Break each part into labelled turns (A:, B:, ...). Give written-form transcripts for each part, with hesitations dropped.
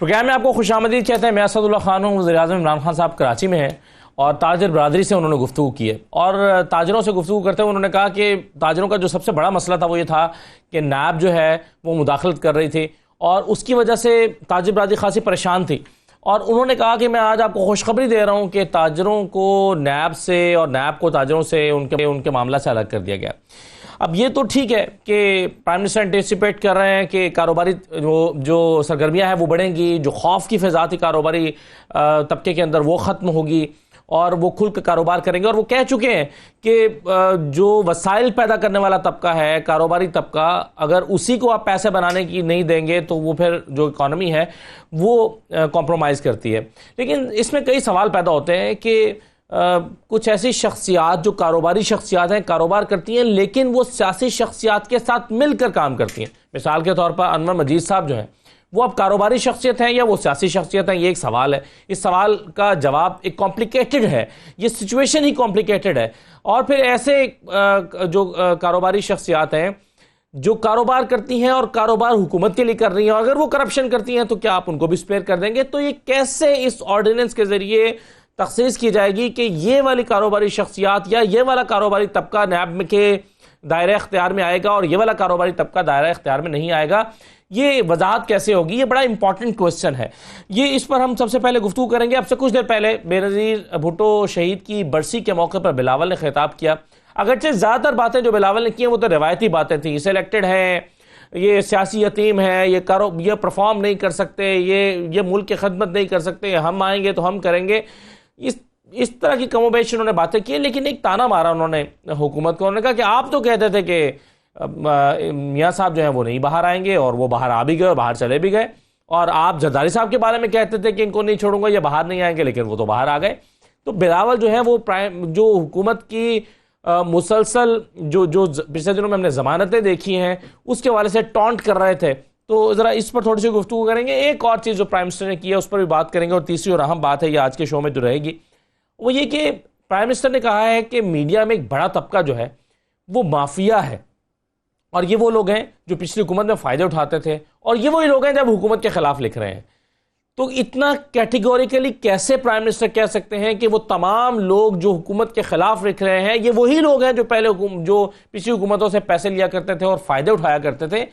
A: Programme میں آپ کو خوش آمدید کہتے ہیں. میں اسد اللہ خان ہوں. وزیر اعظم عمران خان صاحب کراچی میں ہیں اور تاجر برادری سے انہوں نے گفتگو کی ہے، اور تاجروں سے گفتگو کرتے ہوئے انہوں نے کہا کہ تاجروں کا جو سب سے بڑا مسئلہ تھا وہ یہ تھا کہ نیب جو ہے وہ مداخلت کر رہی تھی اور اس کی وجہ سے تاجر برادری خاصی پریشان تھی. اور انہوں نے کہا کہ میں آج آپ کو خوشخبری دے رہا ہوں کہ تاجروں کو نیب سے اور نیب کو تاجروں سے ان کے معاملہ سے الگ کر دیا گیا. اب یہ تو ٹھیک ہے کہ پرائم منسٹر انٹیسپیٹ کر رہے ہیں کہ کاروباری جو سرگرمیاں ہیں وہ بڑھیں گی، جو خوف کی فضا تھی کاروباری طبقے کے اندر وہ ختم ہوگی اور وہ کھل کے کاروبار کریں گے. اور وہ کہہ چکے ہیں کہ جو وسائل پیدا کرنے والا طبقہ ہے، کاروباری طبقہ، اگر اسی کو آپ پیسے بنانے کی نہیں دیں گے تو وہ پھر جو اکانومی ہے وہ کمپرومائز کرتی ہے. لیکن اس میں کئی سوال پیدا ہوتے ہیں کہ کچھ ایسی شخصیات جو کاروباری شخصیات ہیں، کاروبار کرتی ہیں لیکن وہ سیاسی شخصیات کے ساتھ مل کر کام کرتی ہیں. مثال کے طور پر انور مجید صاحب جو ہیں وہ اب کاروباری شخصیت ہیں یا وہ سیاسی شخصیت ہیں، یہ ایک سوال ہے. اس سوال کا جواب ایک کمپلیکیٹڈ ہے، یہ سچویشن ہی کمپلیکیٹڈ ہے. اور پھر ایسے جو کاروباری شخصیات ہیں جو کاروبار کرتی ہیں اور کاروبار حکومت کے لیے کر رہی ہیں، اور اگر وہ کرپشن کرتی ہیں تو کیا آپ ان کو بھی اسپیئر کر دیں گے؟ تو یہ کیسے اس آرڈیننس کے ذریعے تخصیص کی جائے گی کہ یہ والی کاروباری شخصیات یا یہ والا کاروباری طبقہ نیب کے دائرہ اختیار میں آئے گا اور یہ والا کاروباری طبقہ دائرہ اختیار میں نہیں آئے گا؟ یہ وضاحت کیسے ہوگی؟ یہ بڑا امپورٹنٹ کوسچن ہے. یہ اس پر ہم سب سے پہلے گفتگو کریں گے. اب سے کچھ دیر پہلے بے نظیر بھٹو شہید کی برسی کے موقع پر بلاول نے خطاب کیا. اگرچہ زیادہ تر باتیں جو بلاول نے کی ہیں وہ تو روایتی باتیں تھیں، سلیکٹڈ ہیں، یہ سیاسی یتیم ہے، یہ پرفارم نہیں کر سکتے، یہ ملک کی خدمت نہیں کر سکتے، ہم آئیں گے تو ہم کریں گے، اس طرح کی کم و بیش انہوں نے باتیں کی. لیکن ایک تانا مارا انہوں نے حکومت کو. انہوں نے کہا کہ آپ تو کہتے تھے کہ میاں صاحب جو ہیں وہ نہیں باہر آئیں گے، اور وہ باہر آ بھی گئے اور باہر چلے بھی گئے. اور آپ زرداری صاحب کے بارے میں کہتے تھے کہ ان کو نہیں چھوڑوں گا، یہ باہر نہیں آئیں گے، لیکن وہ تو باہر آ گئے. تو بلاول جو ہے وہ جو حکومت کی مسلسل جو پچھلے دنوں میں ہم نے ضمانتیں دیکھی ہیں اس کے حوالے سے ٹونٹ کر رہے تھے. تو ذرا اس پر تھوڑی سی گفتگو کریں گے. ایک اور چیز جو پرائم منسٹر نے کی ہے اس پر بھی بات کریں گے، اور تیسری اور اہم بات ہے یہ آج کے شو میں جو رہے گی وہ یہ کہ پرائم منسٹر نے کہا ہے کہ میڈیا میں ایک بڑا طبقہ جو ہے وہ مافیا ہے، اور یہ وہ لوگ ہیں جو پچھلی حکومت میں فائدے اٹھاتے تھے، اور یہ وہی لوگ ہیں جب حکومت کے خلاف لکھ رہے ہیں. تو اتنا کیٹیگوریکلی کیسے پرائم منسٹر کہہ سکتے ہیں کہ وہ تمام لوگ جو حکومت کے خلاف لکھ رہے ہیں یہ وہی لوگ ہیں جو جو پچھلی حکومتوں سے پیسے لیا کرتے تھے اور فائدے اٹھایا کرتے تھے؟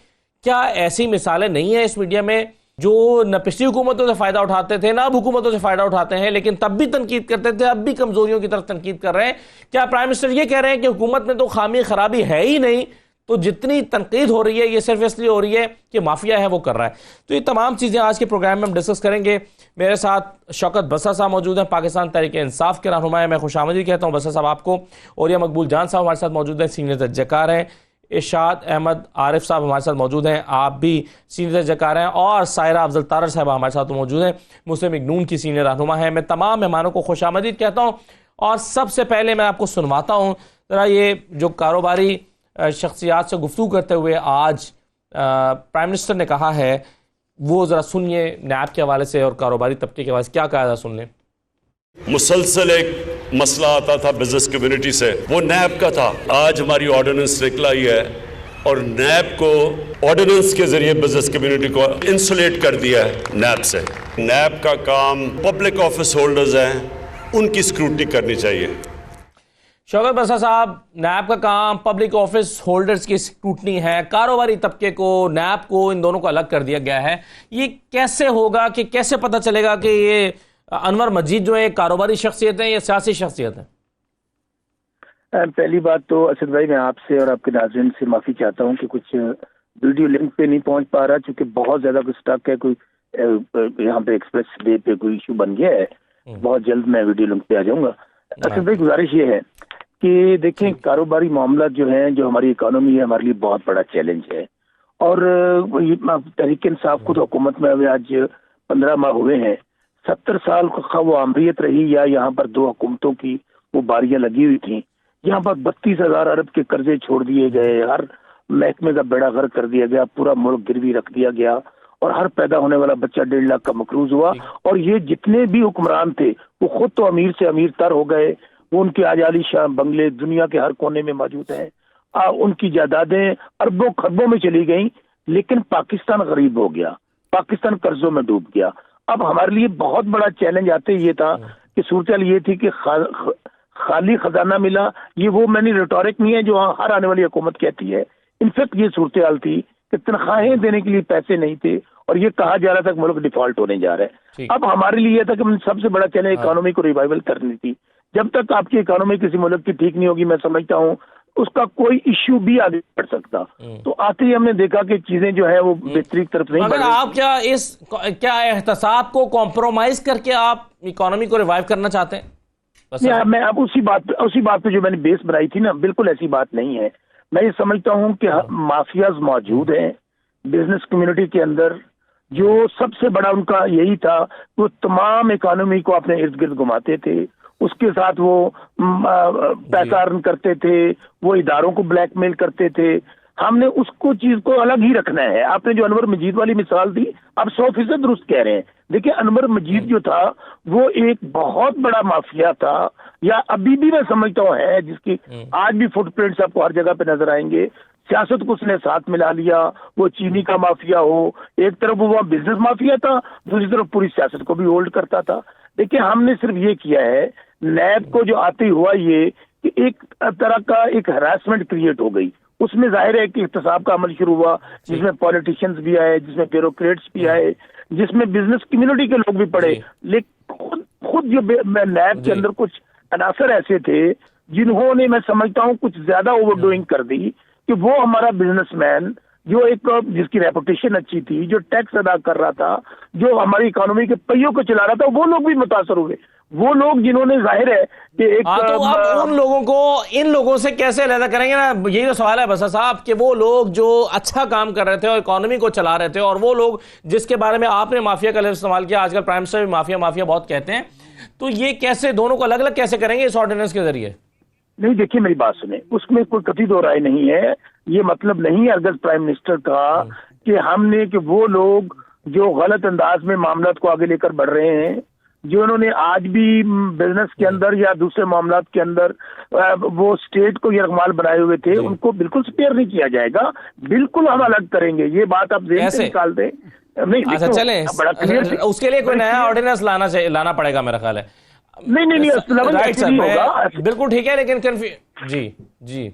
A: کیا ایسی مثالیں نہیں ہیں اس میڈیا میں جو نہ پچھلی حکومتوں سے فائدہ اٹھاتے تھے نہ اب حکومتوں سے فائدہ اٹھاتے ہیں لیکن تب بھی تنقید کرتے تھے، اب بھی کمزوریوں کی طرف تنقید کر رہے ہیں؟ کیا پرائم منسٹر یہ کہہ رہے ہیں کہ حکومت میں تو خامی خرابی ہے ہی نہیں، تو جتنی تنقید ہو رہی ہے یہ صرف اس لیے ہو رہی ہے کہ مافیا ہے وہ کر رہا ہے؟ تو یہ تمام چیزیں آج کے پروگرام میں ہم ڈسکس کریں گے. میرے ساتھ شوکت بسا صاحب موجود ہیں، پاکستان تحریک انصاف کے رہنما ہیں. میں خوش آمدید کہتا ہوں بسا صاحب آپ کو. اور یہ مقبول جان صاحب ہمارے ساتھ موجود ہیں، سینئر تجزیہ ہیں. ارشاد احمد عارف صاحب ہمارے ساتھ موجود ہیں، آپ بھی سینئر تجزیہ ہیں. اور سائرہ افضل طارر صاحب ہمارے ساتھ موجود ہیں، مسلم لیگ نون کی سینئر رہنما ہیں. میں تمام مہمانوں کو خوش آمدید کہتا ہوں. اور سب سے پہلے میں آپ کو سنواتا ہوں ذرا یہ جو کاروباری شخصیات سے گفتگو کرتے ہوئے آج پرائم منسٹر نے کہا ہے وہ ذرا سنیے نیب کے حوالے سے اور کاروباری طبقے کے حوالے سے کیا کہا تھا، سن لیں.
B: مسلسل ایک مسئلہ آتا تھا بزنس کمیونٹی سے، وہ نیب کا تھا. آج ہماری آرڈیننس نکل آئی ہے اور نیب کو آرڈیننس کے ذریعے بزنس کمیونٹی کو انسولیٹ کر دیا ہے نیب سے. نیب کا کام پبلک آفس ہولڈرز ہیں، ان کی اسکروٹنی کرنی چاہیے.
A: شوکت بسا صاحب، نیب کا کام پبلک آفس ہولڈرز کی اسکروٹنی ہے، کاروباری طبقے کو، نیب کو، ان دونوں کو الگ کر دیا گیا ہے. یہ کیسے ہوگا کہ کیسے پتہ چلے گا کہ یہ انور مجید جو ہے کاروباری شخصیت ہیں یا سیاسی شخصیت ہیں؟
C: پہلی بات تو اسد بھائی میں آپ سے اور آپ کے ناظرین سے معافی چاہتا ہوں کہ کچھ ویڈیو لنک پہ نہیں پہنچ پا رہا، چونکہ بہت زیادہ کوئی سٹاک ہے، کوئی یہاں پہ ایکسپریس وے پہ کوئی ایشو بن گیا ہے. بہت جلد میں ویڈیو لنک پہ آ جاؤں گا. اسد بھائی گزارش یہ ہے کہ دیکھیں کاروباری معاملات جو ہیں، جو ہماری اکانومی ہے، ہمارے لیے بہت بڑا چیلنج ہے. اور تحریک انصاف کو تو حکومت میں ابھی آج 15 ماہ ہوئے ہیں. 70 سال کا وہ آمریت رہی یا یہاں پر 2 حکومتوں کی وہ باریاں لگی ہوئی تھیں. یہاں پر 32,000 ارب کے قرضے چھوڑ دیے گئے، ہر محکمے کا بیڑا غرق کر دیا گیا، پورا ملک گروی رکھ دیا گیا، اور ہر پیدا ہونے والا بچہ 1.5 لاکھ کا مقروض ہوا. اور یہ جتنے بھی حکمران تھے وہ خود تو امیر سے امیر تر ہو گئے. وہ ان کے عالی شان بنگلے دنیا کے ہر کونے میں موجود ہیں، ان کی جائیدادیں اربوں خربوں میں چلی گئیں. لیکن پاکستان غریب ہو گیا. پاکستان قرضوں میں ڈوب گیا. اب ہمارے لیے بہت بڑا چیلنج آتے یہ تھا کہ صورتحال یہ تھی کہ خالی خزانہ ملا. یہ وہ میں نے ریٹورک نہیں ہے جو ہر آنے والی حکومت کہتی ہے. انفیکٹ یہ صورتحال تھی کہ تنخواہیں دینے کے لیے پیسے نہیں تھے اور یہ کہا جا رہا تھا کہ ملک ڈیفالٹ ہونے جا رہا ہے. اب ہمارے لیے یہ تھا کہ سب سے بڑا چیلنج اکانومی کو ریوائول کرنی تھی. جب تک آپ کی اکانومی کسی ملک کی ٹھیک نہیں ہوگی میں سمجھتا ہوں اس کا کوئی ایشو بھی آگے بڑھ سکتا. تو آتے ہی ہم نے دیکھا کہ چیزیں جو ہے وہ بہتری کی طرف نہیں بڑھ رہی.
A: آپ کیا احتساب کو کمپرومائز کر کے آپ اکانومی کو ریوائیو کرنا چاہتے ہیں؟
C: میں اب اسی بات پہ جو میں نے بیس بنائی تھی نا، بالکل ایسی بات نہیں ہے. میں یہ سمجھتا ہوں کہ مافیاز موجود ہیں بزنس کمیونٹی کے اندر، جو سب سے بڑا ان کا یہی تھا وہ تمام اکانومی کو اپنے ارد گرد گھماتے تھے. اس کے ساتھ وہ پیسہ ارن کرتے تھے، وہ اداروں کو بلیک میل کرتے تھے. ہم نے اس کو چیز کو الگ ہی رکھنا ہے. آپ نے جو انور مجید والی مثال دی آپ 100% درست کہہ رہے ہیں. دیکھیں انور مجید جو تھا وہ ایک بہت بڑا مافیا تھا، یا ابھی بھی میں سمجھتا ہوں ہے، جس کی آج بھی فٹ پرنٹس آپ کو ہر جگہ پہ نظر آئیں گے. سیاست کو اس نے ساتھ ملا لیا. وہ چینی کا مافیا ہو، ایک طرف وہ بزنس مافیا تھا، دوسری طرف پوری سیاست کو بھی ہولڈ کرتا تھا. دیکھیں ہم نے صرف یہ کیا ہے، نیب کو جو آتے ہوا یہ کہ ایک طرح کا ایک ہراسمنٹ کریٹ ہو گئی. اس میں ظاہر ہے کہ احتساب کا عمل شروع ہوا جس میں پولیٹیشینز بھی آئے، جس میں بیوروکریٹس بھی آئے، جس میں بزنس کمیونٹی کے لوگ بھی پڑے. لیکن خود جو نیب کے اندر کچھ عناصر ایسے تھے جنہوں نے میں سمجھتا ہوں کچھ زیادہ اوور ڈوئنگ کر دی کہ وہ ہمارا بزنس مین جو ایک جس کی ریپوٹیشن اچھی تھی، جو ٹیکس ادا کر رہا تھا، جو ہماری اکانومی کے پہیوں کو چلا رہا تھا، وہ لوگ بھی متاثر ہوئے. وہ لوگ جنہوں نے ظاہر ہے کہ ایک
A: تو اب ان لوگوں کو ان لوگوں سے کیسے علیحدہ کریں گے نا؟ یہی تو سوال ہے بسا صاحب کہ وہ لوگ جو اچھا کام کر رہے تھے اور اکانومی کو چلا رہے تھے، اور وہ لوگ جس کے بارے میں آپ نے مافیا کا لفظ استعمال کیا، آج کل پرائم منسٹر بھی مافیا بہت کہتے ہیں، تو یہ کیسے دونوں کو الگ الگ کیسے کریں گے اس آرڈیننس کے ذریعے؟
C: نہیں دیکھیے میری بات سنیں، اس میں کوئی قطعی دو رائے نہیں ہے. یہ مطلب نہیں ہے ارگز پرائم منسٹر کا کہ ہم نے کہ وہ لوگ جو غلط انداز میں معاملات کو آگے لے کر بڑھ رہے ہیں، جو انہوں نے آج بھی بزنس کے اندر یا دوسرے معاملات کے اندر وہ اسٹیٹ کو یرغمال بنائے ہوئے تھے، ان کو بالکل سپیئر نہیں کیا جائے گا. بالکل ہم الگ کریں گے. یہ بات آپ ذہن سے نکال دیں.
A: اچھا چلیں، اس کے لیے کوئی نیا آرڈیننس لانا پڑے گا میرا خیال ہے.
C: نہیں
A: بالکل ٹھیک ہے، لیکن جی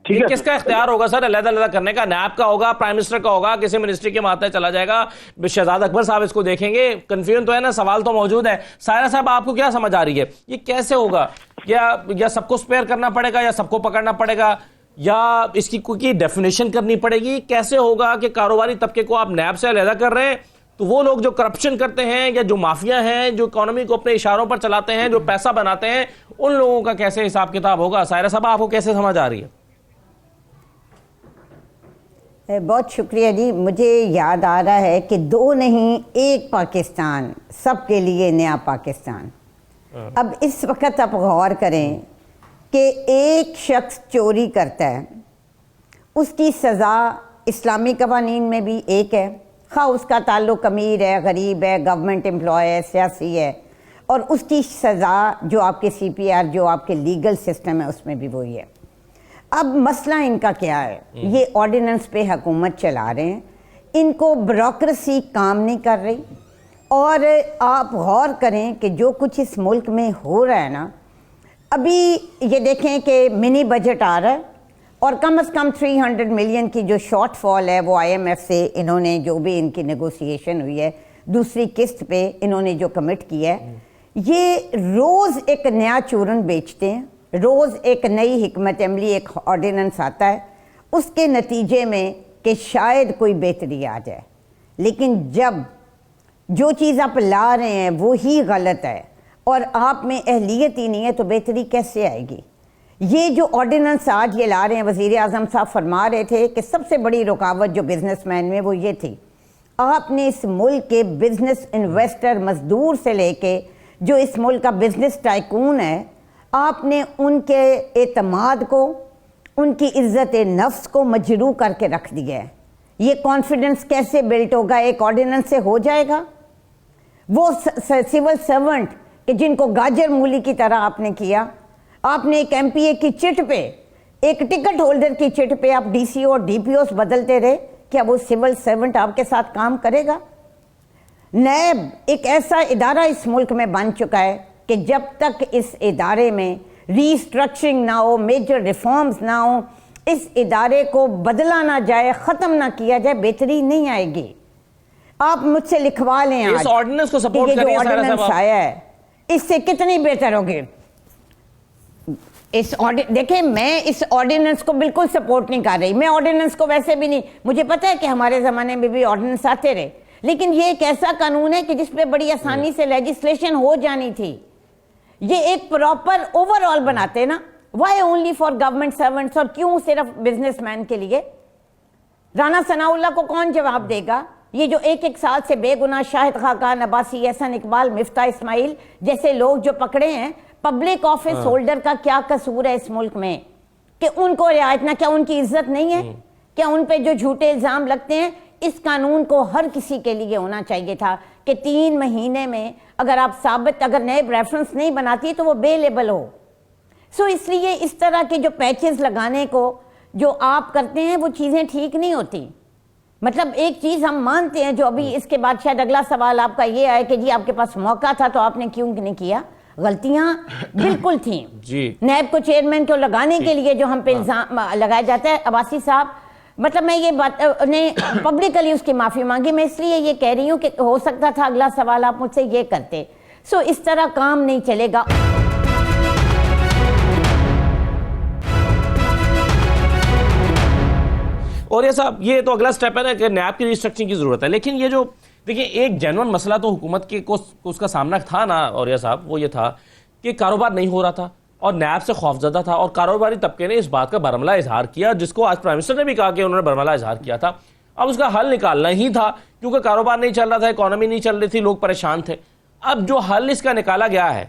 A: یہ کس کا اختیار ہوگا سر علیحدہ علیحدہ کرنے کا؟ نیب کا ہوگا، پرائم منسٹر کا ہوگا، کسی منسٹری کے ماتحت چلا جائے گا؟ شہزاد اکبر صاحب اس کو دیکھیں گے. کنفیوژن تو ہے نا، سوال تو موجود ہے. سائرہ صاحب آپ کو کیا سمجھ آ رہی ہے یہ کیسے ہوگا؟ یا سب کو سپیئر کرنا پڑے گا، یا سب کو پکڑنا پڑے گا، یا اس کی کوئی ڈیفینیشن کرنی پڑے گی؟ کیسے ہوگا کہ کاروباری طبقے کو آپ نیب سے علیحدہ کر رہے ہیں تو وہ لوگ جو کرپشن کرتے ہیں یا جو مافیا ہیں، جو اکانومی کو اپنے اشاروں پر چلاتے ہیں، جو پیسہ بناتے ہیں، ان لوگوں کا کیسے حساب کتاب ہوگا؟ سائرہ صاحب آپ کو کیسے سمجھ آ رہی ہے؟
D: بہت شکریہ جی. مجھے یاد آ رہا ہے کہ دو نہیں ایک پاکستان، سب کے لیے نیا پاکستان. اب اس وقت آپ غور کریں کہ ایک شخص چوری کرتا ہے، اس کی سزا اسلامی قوانین میں بھی ایک ہے، خواہ اس کا تعلق امیر ہے، غریب ہے، گورنمنٹ امپلائی ہے، سیاسی ہے، اور اس کی سزا جو آپ کے سی پی آر، جو آپ کے لیگل سسٹم ہے، اس میں بھی وہی ہے. اب مسئلہ ان کا کیا ہے؟ یہ آرڈیننس پہ حکومت چلا رہے ہیں، ان کو بیوروکریسی کام نہیں کر رہی. اور آپ غور کریں کہ جو کچھ اس ملک میں ہو رہا ہے نا، ابھی یہ دیکھیں کہ منی بجٹ آ رہا ہے اور کم از کم 300 ملین کی جو شارٹ فال ہے وہ آئی ایم ایف سے انہوں نے جو بھی ان کی نیگوسیشن ہوئی ہے دوسری قسط پہ انہوں نے جو کمٹ کیا ہے، یہ روز ایک نیا چورن بیچتے ہیں، روز ایک نئی حکمت عملی، ایک آرڈیننس آتا ہے اس کے نتیجے میں کہ شاید کوئی بہتری آ جائے. لیکن جب جو چیز آپ لا رہے ہیں وہی غلط ہے اور آپ میں اہلیت ہی نہیں ہے تو بہتری کیسے آئے گی؟ یہ جو آرڈیننس آج یہ لا رہے ہیں، وزیر اعظم صاحب فرما رہے تھے کہ سب سے بڑی رکاوٹ جو بزنس مین میں وہ یہ تھی، آپ نے اس ملک کے بزنس انویسٹر، مزدور سے لے کے جو اس ملک کا بزنس ٹائکون ہے، آپ نے ان کے اعتماد کو، ان کی عزت نفس کو مجروح کر کے رکھ دیا ہے. یہ کانفیڈنس کیسے بلٹ ہوگا؟ ایک آرڈیننس سے ہو جائے گا؟ وہ سول سرونٹ کہ جن کو گاجر مولی کی طرح آپ نے کیا، آپ نے ایک ایم پی اے کی چٹ پہ، ایک ٹکٹ ہولڈر کی چٹ پہ آپ ڈی سی او اور ڈی پی اوز بدلتے رہے. کیا وہ سول سرونٹ آپ کے ساتھ کام کرے گا؟ نیب ایک ایسا ادارہ اس ملک میں بن چکا ہے کہ جب تک اس ادارے میں ری اسٹرکچرنگ نہ ہو، میجر ریفارمز نہ ہو، اس ادارے کو بدلا نہ جائے، ختم نہ کیا جائے، بہتری نہیں آئے گی۔ آپ مجھ سے لکھوا لیں
A: اس آرڈیننس کو سپورٹ
D: کہ یہ
A: کریں
D: جو
A: سارا
D: آرڈیننس
A: صاحب
D: آیا ہے اس سے کتنی بہتر ہوگی۔ دیکھیں میں اس آرڈیننس کو بالکل سپورٹ نہیں کر رہی، میں آرڈیننس کو ویسے بھی نہیں، مجھے پتا ہے کہ ہمارے زمانے میں بھی آرڈیننس آتے رہے، لیکن یہ ایک ایسا قانون ہے کہ جس پہ بڑی آسانی سے لیجسلیشن ہو جانی تھی۔ یہ ایک پراپر اوور آل بناتے نا، why only for government servants, اور کیوں صرف بزنس مین کے لیے؟ رانا ثناء اللہ کو کون جواب دے گا؟ یہ جو ایک سال سے بے گناہ شاہد خاقان، عباسی، احسن اقبال، مفتاح اسماعیل جیسے لوگ جو پکڑے ہیں، پبلک آفس ہولڈر کا کیا قصور ہے اس ملک میں کہ ان کو رعایت نہ؟ کیا ان کی عزت نہیں ہے؟ کیا ان پہ جو جھوٹے الزام لگتے ہیں؟ اس قانون کو ہر کسی کے لیے ہونا چاہیے تھا کہ 3 مہینے میں اگر آپ ثابت، اگر نیب ریفرنس نہیں بناتی تو وہ بے لیبل ہو۔ سو اس لیے اس طرح کے جو پیچز لگانے کو جو آپ کرتے ہیں وہ چیزیں ٹھیک نہیں ہوتی۔ مطلب ایک چیز ہم مانتے ہیں، جو ابھی اس کے بعد شاید اگلا سوال آپ کا یہ آئے کہ جی آپ کے پاس موقع تھا تو آپ نے کیوں نہیں کیا؟ غلطیاں بالکل تھیں۔ نیب کو چیئرمین کو لگانے کے لیے جو ہم پہ الزام لگایا جاتا ہے، عباسی صاحب، مطلب میں یہ بات نے پبلکلی اس کی معافی مانگی، میں اس لیے یہ کہہ رہی ہوں کہ ہو سکتا تھا اگلا سوال آپ مجھ سے یہ کرتے۔ سو اس طرح کام نہیں چلے گا۔
A: اور یہ صاحب یہ تو اگلا سٹیپ ہے نا کہ نیب کی ریسٹرکچرنگ کی ضرورت ہے، لیکن یہ جو دیکھیں ایک جینون مسئلہ تو حکومت کے کو اس کا سامنا تھا نا، اور یہ صاحب وہ یہ تھا کہ کاروبار نہیں ہو رہا تھا اور نیب سے خوفزدہ تھا، اور کاروباری طبقے نے اس بات کا برملا اظہار کیا، جس کو آج پرائم منسٹر نے بھی کہا کہ انہوں نے برملا اظہار کیا تھا۔ اب اس کا حل نکالنا ہی تھا کیونکہ کاروبار نہیں چل رہا تھا، اکانومی نہیں چل رہی تھی، لوگ پریشان تھے۔ اب جو حل اس کا نکالا گیا ہے،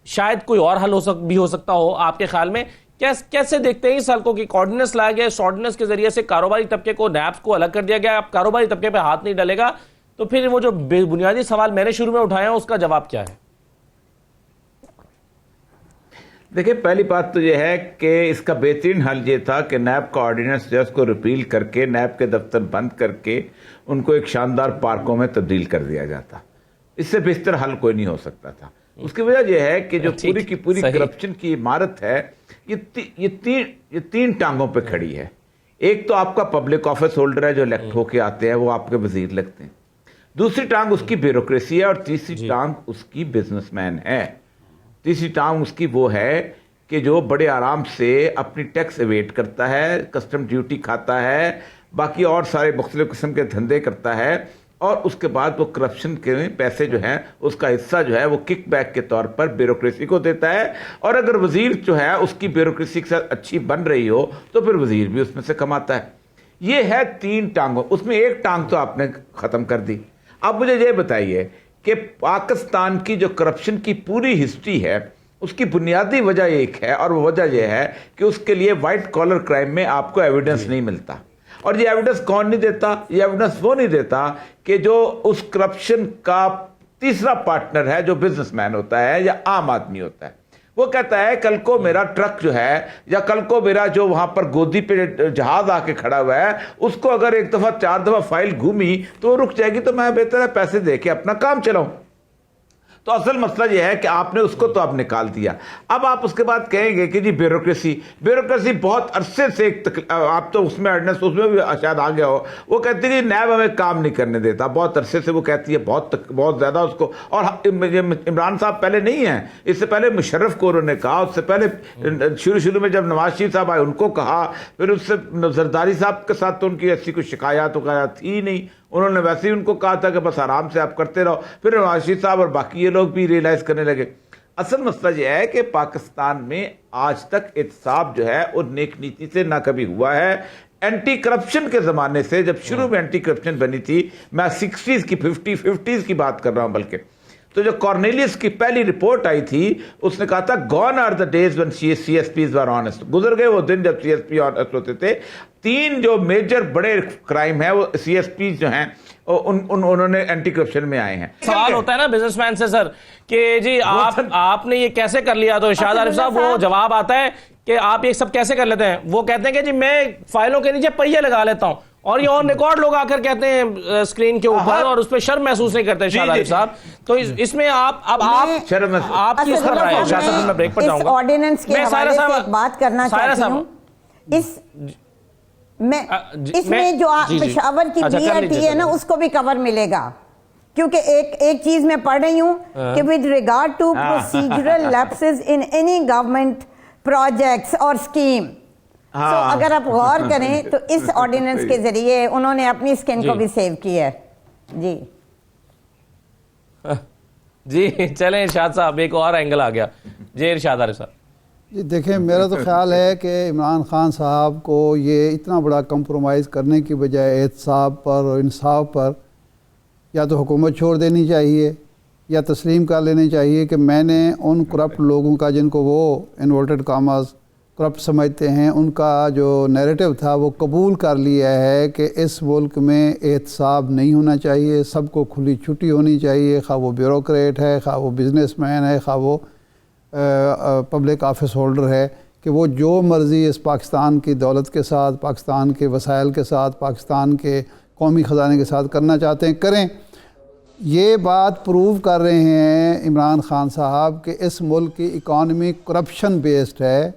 A: شاید کوئی اور حل بھی ہو سکتا ہو آپ کے خیال میں، کیسے دیکھتے ہیں اس حل کو کہ آرڈیننس لایا گیا، اس آرڈیننس کے ذریعے سے کاروباری طبقے کو، نیب کو الگ کر دیا گیا، اب کاروباری طبقے پہ ہاتھ نہیں ڈالے گا، تو پھر وہ جو بنیادی سوال میں نے شروع میں اٹھایا اس کا جواب کیا ہے؟
E: دیکھیں پہلی بات تو یہ ہے کہ اس کا بہترین حل یہ تھا کہ نیب کا آرڈیننس جو ہے اس کو ریپیل کر کے نیب کے دفتر بند کر کے ان کو ایک شاندار پارکوں میں تبدیل کر دیا جاتا۔ اس سے بہتر حل کوئی نہیں ہو سکتا تھا۔ اس کی وجہ یہ ہے کہ جو پوری کی پوری کرپشن کی عمارت ہے یہ تین ٹانگوں پہ کھڑی ہے۔ ایک تو آپ کا پبلک آفس ہولڈر ہے جو الیکٹ ہو کے آتے ہیں، وہ آپ کے وزیر لگتے ہیں۔ دوسری ٹانگ اس کی بیوروکریسی ہے، اور تیسری ٹانگ اس کی بزنس مین ہے۔ تیسری ٹانگ اس کی وہ ہے کہ جو بڑے آرام سے اپنی ٹیکس ایویٹ کرتا ہے، کسٹم ڈیوٹی کھاتا ہے، باقی اور سارے مختلف قسم کے دھندے کرتا ہے، اور اس کے بعد وہ کرپشن کے پیسے جو ہیں اس کا حصہ جو ہے وہ کک بیک کے طور پر بیوروکریسی کو دیتا ہے۔ اور اگر وزیر جو ہے اس کی بیوروکریسی کے ساتھ اچھی بن رہی ہو تو پھر وزیر بھی اس میں سے کماتا ہے۔ یہ ہے 3 ٹانگوں، اس میں ایک ٹانگ تو آپ نے ختم کر دی۔ اب مجھے یہ بتائیے کہ پاکستان کی جو کرپشن کی پوری ہسٹری ہے اس کی بنیادی وجہ ایک ہے، اور وہ وجہ یہ ہے کہ اس کے لیے وائٹ کالر کرائم میں آپ کو ایویڈنس نہیں ملتا۔ اور یہ ایویڈنس کون نہیں دیتا؟ یہ ایویڈنس وہ نہیں دیتا کہ جو اس کرپشن کا تیسرا پارٹنر ہے، جو بزنس مین ہوتا ہے یا عام آدمی ہوتا ہے۔ وہ کہتا ہے کل کو میرا ٹرک جو ہے، یا کل کو میرا جو وہاں پر گودی پہ جہاز آ کے کھڑا ہوا ہے، اس کو اگر 1 دفعہ 4 دفعہ فائل گھومی تو وہ رک جائے گی، تو میں بہتر ہے پیسے دے کے اپنا کام چلاؤں۔ تو اصل مسئلہ یہ ہے کہ آپ نے اس کو تو آپ نکال دیا۔ اب آپ اس کے بعد کہیں گے کہ جی بیوروکریسی بہت عرصے سے آپ تو اس میں ایڈنس اس میں بھی شاید آ گیا ہو، وہ کہتی ہے کہ نیب ہمیں کام نہیں کرنے دیتا، بہت عرصے سے وہ کہتی ہے، بہت زیادہ اس کو۔ اور عمران صاحب پہلے نہیں ہیں، اس سے پہلے مشرف کو انہوں نے کہا، اس سے پہلے شروع میں جب نواز شریف صاحب آئے ان کو کہا، پھر اس سے زرداری صاحب کے ساتھ تو ان کی ایسی کوئی شکایات وغیرہ تھی نہیں، انہوں نے ویسے ہی ان کو کہا تھا کہ بس آرام سے آپ کرتے رہو۔ پھر نواز شریف صاحب اور باقی یہ لوگ بھی ریئلائز کرنے لگے۔ اصل مسئلہ یہ ہے کہ پاکستان میں آج تک احتساب جو ہے وہ نیک نیتی سے نہ کبھی ہوا ہے۔ اینٹی کرپشن کے زمانے سے، جب شروع میں اینٹی کرپشن بنی تھی، میں 60s کی 50s کی بات کر رہا ہوں، بلکہ تو جو کارنیلیس کی پہلی رپورٹ آئی تھی اس نے کہا تھا gone are the days when CSPs were honest، گزر گئے وہ دن جب CSP honest ہوتے تھے۔ 3 جو میجر بڑے کرائم ہیں وہ CSPs جو ہیں انہوں نے اینٹی کرپشن میں آئے ہیں۔
A: سوال ہوتا ہے نا بزنس مین سے سر کہ جی آپ نے یہ کیسے کر لیا، تو شاہد عارف صاحب وہ جواب آتا ہے کہ آپ یہ سب کیسے کر لیتے ہیں؟ وہ کہتے ہیں کہ جی میں فائلوں کے نیچے پہیے لگا لیتا ہوں، اور یہ اور ریکارڈ لوگ آ کر کہتے ہیں اسکرین کے اوپر اور اس پہ شرم محسوس نہیں کرتے شاہد عارف صاحب. تو اس میں آپ کی اس پر رائے ہے. شاہد صاحب میں بریک پر جاؤں گا.
D: آرڈیننس کے حوالے سے ایک بات کرنا چاہتی ہوں. اس میں جو پشاور کی BRT ہے نا اس کو بھی کور ملے گا, کیونکہ ایک چیز میں پڑھ رہی ہوں کہ with regard to procedural lapses in any government projects اور scheme. So اگر آپ غور کریں تو اس آرڈیننس کے ذریعے انہوں نے اپنی سکن کو بھی سیو کی ہے.
A: جی چلیں ارشاد صاحب, ایک اور اینگل آ گیا. جی ارشاد عارف صاحب.
F: جی دیکھیں, میرا تو خیال ہے کہ عمران خان صاحب کو یہ اتنا بڑا کمپرومائز کرنے کی بجائے احتساب پر اور انصاف پر یا تو حکومت چھوڑ دینی چاہیے یا تسلیم کر لینی چاہیے کہ میں نے ان کرپٹ لوگوں کا, جن کو وہ انورٹڈ کاماز کرپٹ سمجھتے ہیں, ان کا جو نیریٹو تھا وہ قبول کر لیا ہے کہ اس ملک میں احتساب نہیں ہونا چاہیے, سب کو کھلی چھٹی ہونی چاہیے, خواہ وہ بیوروکریٹ ہے, خواہ وہ بزنس مین ہے, خواہ وہ پبلک آفس ہولڈر ہے, کہ وہ جو مرضی اس پاکستان کی دولت کے ساتھ, پاکستان کے وسائل کے ساتھ, پاکستان کے قومی خزانے کے ساتھ کرنا چاہتے ہیں کریں. یہ بات پروو کر رہے ہیں عمران خان صاحب کہ اس ملک کی اکانومی کرپشن بیسڈ ہے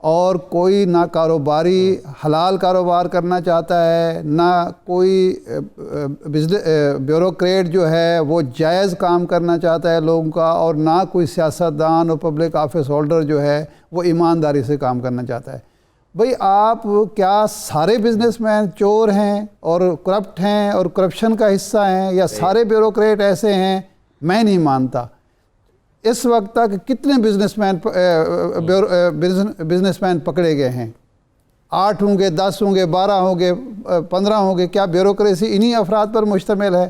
F: اور کوئی نہ کاروباری حلال کاروبار کرنا چاہتا ہے, نہ کوئی بیوروکریٹ جو ہے وہ جائز کام کرنا چاہتا ہے لوگوں کا, اور نہ کوئی سیاستدان اور پبلک آفس ہولڈر جو ہے وہ ایمانداری سے کام کرنا چاہتا ہے. بھئی آپ کیا سارے بزنس مین چور ہیں اور کرپٹ ہیں اور کرپشن کا حصہ ہیں, یا سارے بیوروکریٹ ایسے ہیں؟ میں نہیں مانتا. اس وقت تک کتنے بزنس مین پکڑے گئے ہیں؟ 8 ہوں گے, 10 ہوں گے, 12 ہوں گے, 15 ہوں گے. کیا بیوروکریسی انہی افراد پر مشتمل ہے؟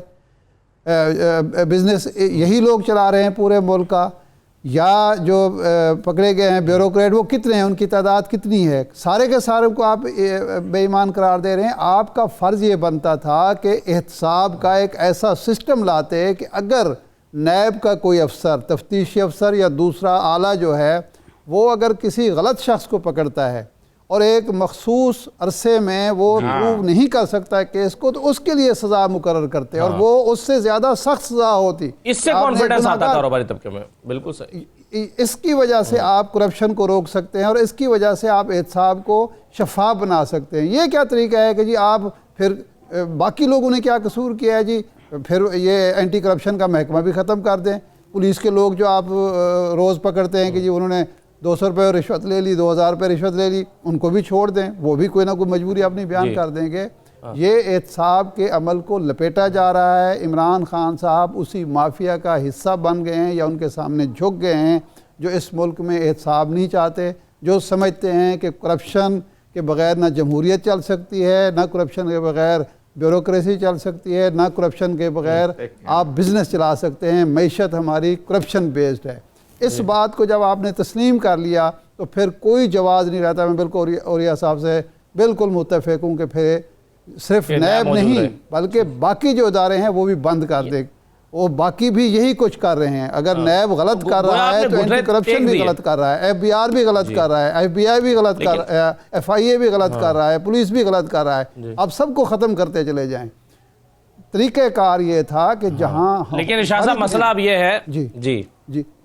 F: بزنس یہی لوگ چلا رہے ہیں پورے ملک کا؟ یا جو پکڑے گئے ہیں بیوروکریٹ وہ کتنے ہیں, ان کی تعداد کتنی ہے؟ سارے کے سارے کو آپ بے ایمان قرار دے رہے ہیں. آپ کا فرض یہ بنتا تھا کہ احتساب کا ایک ایسا سسٹم لاتے کہ اگر نیب کا کوئی افسر, تفتیشی افسر یا دوسرا آلہ جو ہے, وہ اگر کسی غلط شخص کو پکڑتا ہے اور ایک مخصوص عرصے میں وہ پروو نہیں کر سکتا کیس کو, تو اس کے لیے سزا مقرر کرتے اور وہ اس سے زیادہ سخت سزا ہوتی.
A: اس سے کانفیڈنس آتا کاروباری طبقے میں. بالکل صحیح.
F: اس کی وجہ سے آپ کرپشن کو روک سکتے ہیں اور اس کی وجہ سے آپ احتساب کو شفاف بنا سکتے ہیں. یہ کیا طریقہ ہے کہ جی آپ پھر باقی لوگوں نے کیا قصور کیا ہے جی, پھر یہ اینٹی کرپشن کا محکمہ بھی ختم کر دیں. پولیس کے لوگ جو آپ روز پکڑتے ہیں کہ جی انہوں نے 200 روپے رشوت لے لی, 2000 روپے رشوت لے لی, ان کو بھی چھوڑ دیں, وہ بھی کوئی نہ کوئی مجبوری اپنی بیان کر دیں گے. یہ احتساب کے عمل کو لپیٹا جا رہا ہے. عمران خان صاحب اسی مافیا کا حصہ بن گئے ہیں یا ان کے سامنے جھک گئے ہیں جو اس ملک میں احتساب نہیں چاہتے, جو سمجھتے ہیں کہ کرپشن کے بغیر نہ جمہوریت چل سکتی ہے, نہ کرپشن کے بغیر بیوروکریسی چل سکتی ہے, نہ کرپشن کے بغیر آپ بزنس چلا سکتے ہیں. معیشت ہماری کرپشن بیسڈ ہے. اس بات کو جب آپ نے تسلیم کر لیا تو پھر کوئی جواز نہیں رہتا. میں بالکل اوریا صاحب سے بالکل متفق ہوں کہ پھر صرف نیب نہیں بلکہ باقی جو ادارے ہیں وہ بھی بند کر دیں. وہ باقی بھی یہی کچھ کر رہے ہیں. اگر نیب غلط کر رہا ہے تو اینٹی کرپشن بھی غلط کر رہا ہے, FBR بھی غلط کر رہا ہے, FBI بھی غلط کر رہا ہے, FIA بھی غلط کر رہا ہے, پولیس بھی غلط کر رہا ہے. اب سب کو ختم کرتے چلے جائیں. طریقہ کار یہ تھا کہ جہاں,
A: لیکن شاہ صاحب مسئلہ اب یہ ہے
F: جی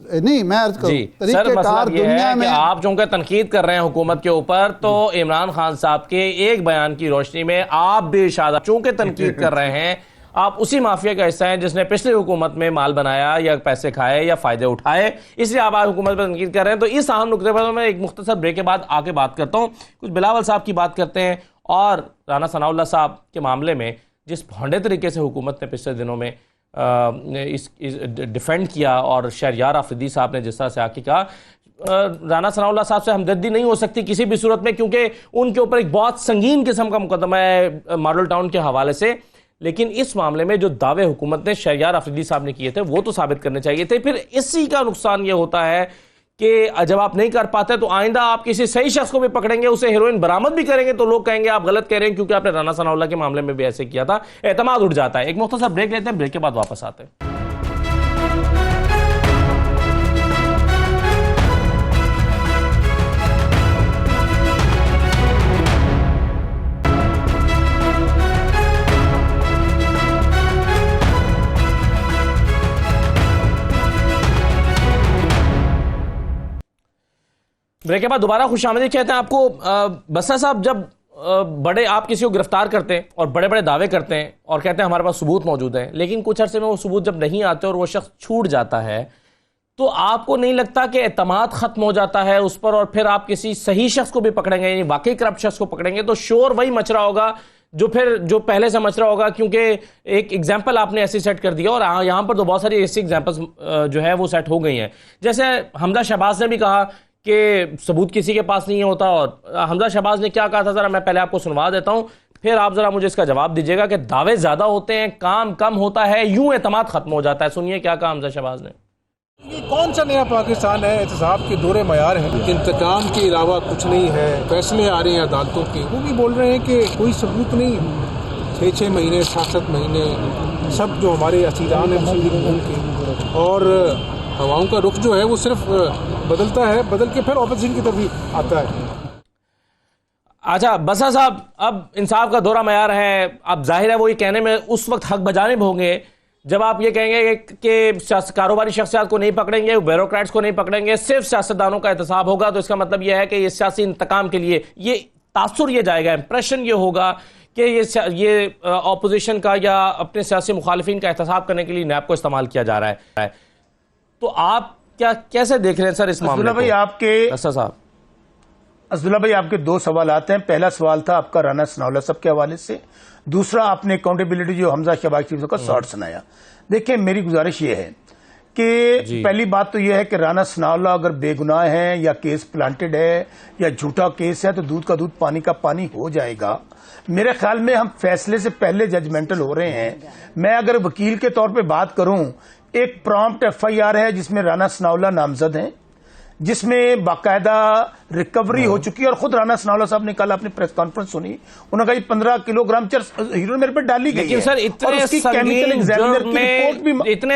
F: نہیں میں عرض کروں,
A: طریقہ کار دنیا میں آپ چونکہ تنقید کر رہے ہیں حکومت کے اوپر, تو عمران خان صاحب کے ایک بیان کی روشنی میں آپ بھی ارشاد چونکہ تنقید کر رہے ہیں, آپ اسی مافیا کا حصہ ہیں جس نے پچھلی حکومت میں مال بنایا یا پیسے کھائے یا فائدے اٹھائے, اس لیے آپ حکومت پر تنقید کر رہے ہیں. تو اس اہم نقطے پر میں ایک مختصر بریک کے بعد آ کے بات کرتا ہوں. کچھ بلاول صاحب کی بات کرتے ہیں اور رانا ثناء اللہ صاحب کے معاملے میں جس بھونڈے طریقے سے حکومت نے پچھلے دنوں میں اس ڈیفینڈ کیا, اور شہریار آفریدی صاحب نے جس طرح سے آ کے کہا, رانا ثناء اللہ صاحب سے ہمدردی نہیں ہو سکتی کسی بھی صورت میں, کیونکہ ان کے اوپر ایک بہت سنگین قسم کا مقدمہ ہے ماڈل ٹاؤن کے حوالے سے. لیکن اس معاملے میں جو دعوے حکومت نے شہریار آفریدی صاحب نے کیے تھے وہ تو ثابت کرنے چاہیے تھے. پھر اسی کا نقصان یہ ہوتا ہے کہ جب آپ نہیں کر پاتے تو آئندہ آپ کسی صحیح شخص کو بھی پکڑیں گے, اسے ہیروئن برآمد بھی کریں گے تو لوگ کہیں گے آپ غلط کہہ رہے ہیں کیونکہ آپ نے رانا ثناء اللہ کے معاملے میں بھی ایسے کیا تھا. اعتماد اٹھ جاتا ہے. ایک مختصر بریک لیتے ہیں, بریک کے بعد واپس آتے ہیں. بریک کے بعد دوبارہ خوش آمدید کہتے ہیں آپ کو. بسا صاحب، جب بڑے آپ کسی کو گرفتار کرتے ہیں اور بڑے بڑے دعوے کرتے ہیں اور کہتے ہیں ہمارے پاس ثبوت موجود ہیں، لیکن کچھ عرصے میں وہ ثبوت جب نہیں آتے اور وہ شخص چھوٹ جاتا ہے، تو آپ کو نہیں لگتا کہ اعتماد ختم ہو جاتا ہے اس پر، اور پھر آپ کسی صحیح شخص کو بھی پکڑیں گے، یعنی واقعی کرپٹ شخص کو پکڑیں گے تو شور وہی مچ رہا ہوگا جو پہلے سے مچ رہا ہوگا؟ کیونکہ ایک ایگزامپل آپ نے ایسی سیٹ کر دیا، اور یہاں پر تو بہت ساری ایسی ایگزامپلز جو ہے وہ سیٹ ہو گئی ہیں. جیسے حمزہ شہباز نے بھی کہا کہ ثبوت کسی کے پاس نہیں ہوتا، اور حمزہ شہباز نے کیا کہا تھا ذرا میں پہلے آپ کو سنوا دیتا ہوں، پھر آپ ذرا مجھے اس کا جواب دیجیے گا کہ دعوے زیادہ ہوتے ہیں، کام کم ہوتا ہے، یوں اعتماد ختم ہو جاتا ہے. سنیے کیا کہا حمزہ شہباز نے.
G: یہ کون سا نیا پاکستان ہے؟ احتساب کے دور معیار ہیں، انتقام کے علاوہ کچھ نہیں ہے. فیصلے آ رہے ہیں عدالتوں کے، وہ بھی بول رہے ہیں کہ کوئی ثبوت نہیں. 6 مہینے 7 مہینے سب جو ہمارے اسیران ہیں مسلم ملک کے، اور ہواؤں کا رخ جو ہے وہ صرف بدلتا ہے، بدل کے پھر اپوزیشن کی طرف آتا ہے.
A: اچھا بسا صاحب، اب انصاف کا دورہ معیار ہے، اب ظاہر ہے وہ یہ کہنے میں اس وقت حق بجانب ہوں گے جب آپ یہ کہیں گے کہ کاروباری شخصیات کو نہیں پکڑیں گے، بیوروکریٹس کو نہیں پکڑیں گے، صرف سیاستدانوں کا احتساب ہوگا. تو اس کا مطلب یہ ہے کہ یہ سیاسی انتقام کے لیے یہ تاثر یہ جائے گا، امپریشن یہ ہوگا کہ یہ اپوزیشن کا یا اپنے سیاسی مخالفین کا احتساب کرنے کے لیے نیب کو استعمال کیا جا رہا ہے. تو آپ کیسے دیکھ رہے ہیں سر اس معاملے کو؟
G: عبداللہ بھائی آپ کے 2 سوالات ہیں. پہلا سوال تھا آپ کا رانا ثناءاللہ صاحب کے حوالے سے، دوسرا آپ نے اکاؤنٹیبلٹی جو حمزہ شہباز شریف کا شارٹ سنایا. دیکھیں میری گزارش یہ ہے کہ پہلی بات تو یہ ہے کہ رانا ثناءاللہ اگر بے گناہ ہے یا کیس پلانٹڈ ہے یا جھوٹا کیس ہے تو دودھ کا دودھ پانی کا پانی ہو جائے گا. میرے خیال میں ہم فیصلے سے پہلے ججمنٹل ہو رہے ہیں. میں اگر وکیل کے طور پہ بات کروں، ایک پرامپٹ FIR ہے جس میں رانا ثناءاللہ نامزد ہیں، جس میں باقاعدہ ریکوری ہو چکی ہے. اور خود رانا ثناءاللہ صاحب نے کل اپنی پریس کانفرنس سنی، انہوں نے کہا 15 کلو گرام ہیروئن میرے پر ڈالی گئی ہے.
A: سر اتنے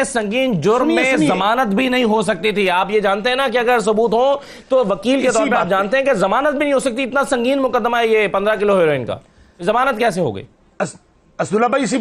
A: سنگین جرم میں ضمانت بھی نہیں ہو سکتی تھی. آپ یہ جانتے ہیں نا کہ اگر ثبوت ہو تو وکیل کے طور پہ آپ جانتے ہیں کہ ضمانت بھی نہیں ہو سکتی. اتنا سنگین مقدمہ ہے یہ 15 کلو ہیروئن کا، ضمانت کیسے ہو گئی؟
G: اسداللہ بھائی اسی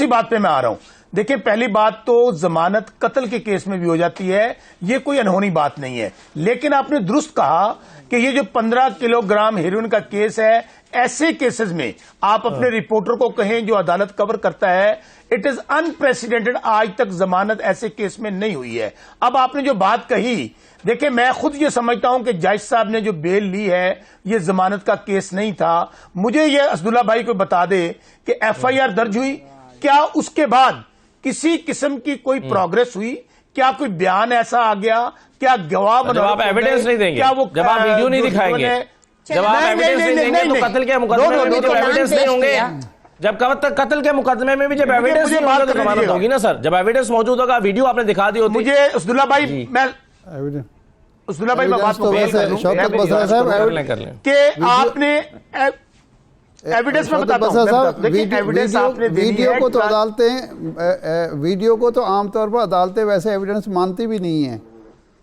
G: بات پہ میں آ رہا ہوں. دیکھیں پہلی بات تو ضمانت قتل کے کیس میں بھی ہو جاتی ہے، یہ کوئی انہونی بات نہیں ہے. لیکن آپ نے درست کہا کہ یہ جو 15 کلو گرام ہیروئن کا کیس ہے، ایسے کیسز میں آپ اپنے رپورٹر کو کہیں جو عدالت کور کرتا ہے، اٹ از انپریسیڈنٹڈ. آج تک ضمانت ایسے کیس میں نہیں ہوئی ہے. اب آپ نے جو بات کہی، دیکھیں میں خود یہ سمجھتا ہوں کہ جج صاحب نے جو بیل لی ہے یہ ضمانت کا کیس نہیں تھا. مجھے یہ اسداللہ بھائی کو بتا دے کہ FIR درج ہوئی، کیا اس کے بعد کسی قسم کی کوئی پروگرس ہوئی؟ کیا کوئی بیان ایسا آ گیا؟ کیا گواہ
A: جب آپ ایویڈنس نہیں دیں گے، جب آپ ویڈیو نہیں دکھائیں گے، جب آپ ایویڈنس نہیں دیں گے تو قتل کے مقدمے میں بھی جب ایویڈنس نہیں ہوں گے، جب قتل کے مقدمے میں بھی جب ایویڈنس نہیں ہوگا تو ضمانت ہوگی نا سر. جب ایویڈنس موجود ہوگا، ویڈیو آپ نے دکھا دی ہوتی.
G: مجھے عبداللہ بھائی میں بات
F: کر
G: لیں کہ آپ نے ایویڈنس میں
F: ویڈیو کو تو ویڈیو کو تو عام طور پر عدالتیں ویسے ایویڈنس مانتی بھی نہیں ہیں،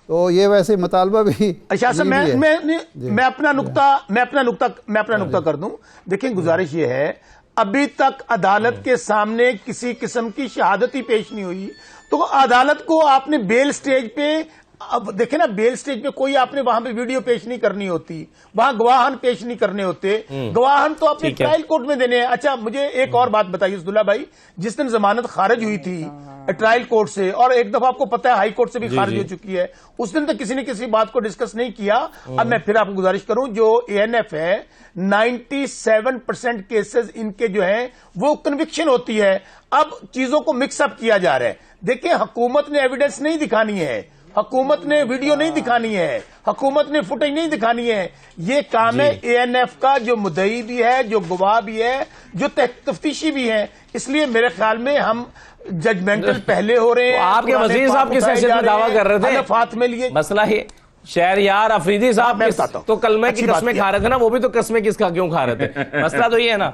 F: تو یہ ویسے مطالبہ بھی.
G: اچھا میں اپنا نقطہ کر دوں. دیکھیں گزارش یہ ہے، ابھی تک عدالت کے سامنے کسی قسم کی شہادت ہی پیش نہیں ہوئی، تو عدالت کو آپ نے بیل سٹیج پہ، اب دیکھیں نا بیل سٹیج پہ کوئی آپ نے وہاں پہ ویڈیو پیش نہیں کرنی ہوتی، وہاں گواہان پیش نہیں کرنے ہوتے. گواہان تو اپنے ٹرائل کورٹ میں دینے ہیں. اچھا مجھے ایک اور بات بتائیے عبداللہ بھائی، جس دن ضمانت خارج ہوئی تھی ٹرائل کورٹ سے، اور ایک دفعہ آپ کو پتا ہے ہائی کورٹ سے بھی خارج ہو چکی ہے، اس دن تک کسی نے کسی بات کو ڈسکس نہیں کیا. اب میں پھر آپ کو گزارش کروں، جو ANF ہے 97% کیسز ان کے جو ہیں وہ کنوکشن ہوتی ہے. اب چیزوں کو مکس اپ کیا جا رہا ہے. دیکھیں حکومت نے ایویڈنس نہیں دکھانی ہے، حکومت نے ویڈیو نہیں دکھانی ہے، حکومت نے فوٹیج نہیں دکھانی ہے. یہ کام ہے ANF کا، جو مدعی بھی ہے، جو گواہ بھی ہے، جو تفتیشی بھی ہے. اس لیے میرے خیال میں ہم ججمنٹل پہلے ہو رہے ہیں.
A: آپ کے وزیر صاحب کس حیثیت میں دعویٰ کر رہے تھے
G: ہاتھ میں لیے؟
A: مسئلہ یہ شہریار افریدی صاحب تو کلمے کی قسمیں کھا رہے تھے نا، وہ بھی تو قسمیں کس کا کیوں کھا رہے تھے؟ مسئلہ تو یہ ہے نا.